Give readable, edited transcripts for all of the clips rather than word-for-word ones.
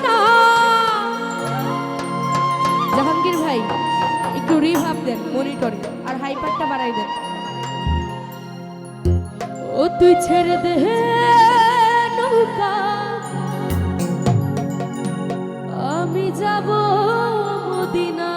না। জাহাঙ্গীর ভাই একটু রিভাব দেন মনিটরে, আর হাইপারটা বাড়াই দেন। ও তুই ছেড়ে দে নৌকা, আমি যাব মদিনা।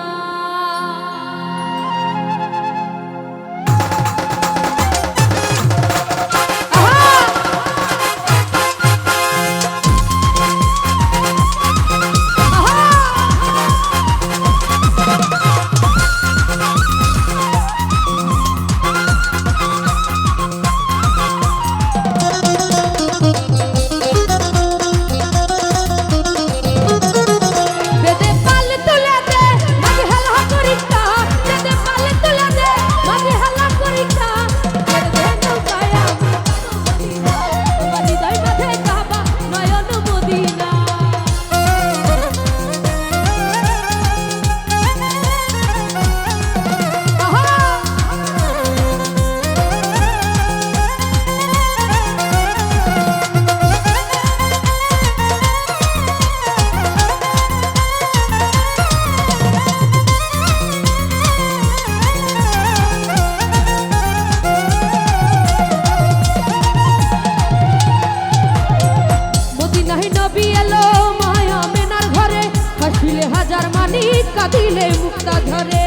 কাঁদিলে মুক্তা ধরে,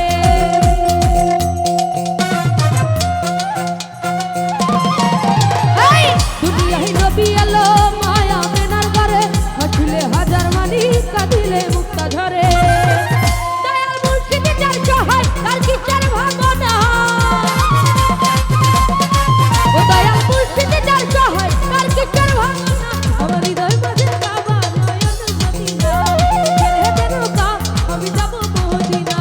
দুনিয়ায় নবী এলো মায়া মেনার ঘরে, হাসিলে হাজার মানি কাঁদিলে মুক্তা ধরে। দয়াল মুর্শিদ যার সহায় তার কিসের ভাবনা, ও দয়াল মুর্শিদ যার সহায় তার কিসের ভাবনা। আমার হৃদয় মাঝে কাবা নয়ন মদিনা, ছেড়ে দে নৌকা আমি যাব মদিনা।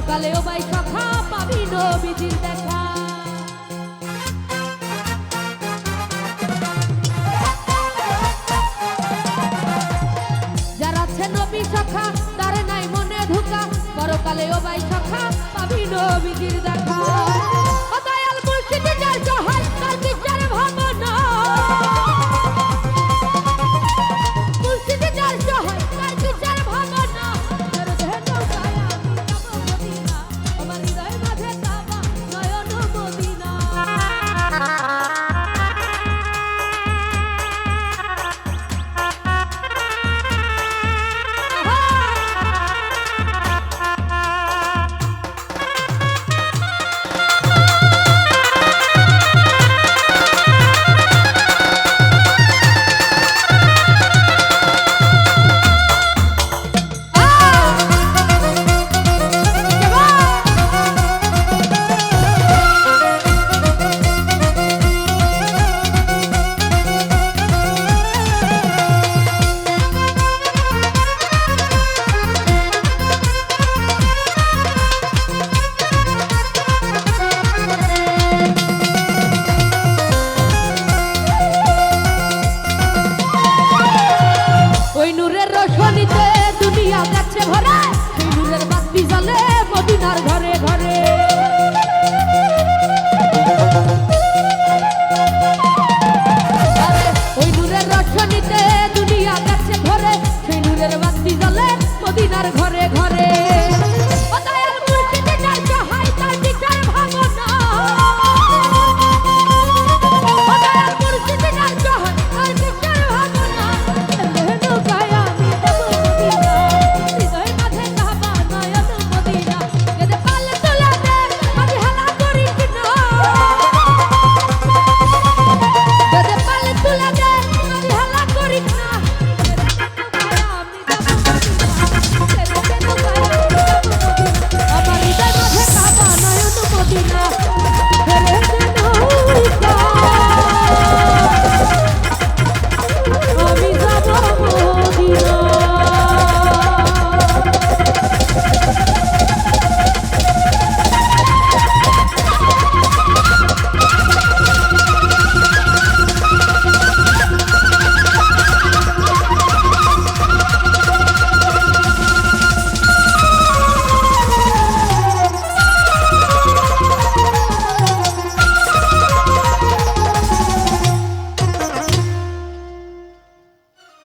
কালেও বাই সখা পাবি নবীজির দেখা, যার আছে নবী সখা তার নাই মনে ধোকা, পরকালেও বাই সখা পাবি নবীজির দেখা। ও দয়াল মুর্শিদ যার সহায় তার কিসের ভাবনা, মুর্শিদ যার সহায় তার কিসের ভাবনা। আমার হৃদয় মাঝে কাবা নয়ন মদিনা। ভরা সেই নূরের বাতি জ্বলে মদিনার ঘরে ঘরে। ওই নূরের রোশনীতে দুনিয়া গেছে ভরে, সেই নূরের বাতি জ্বলে মদিনার ঘরে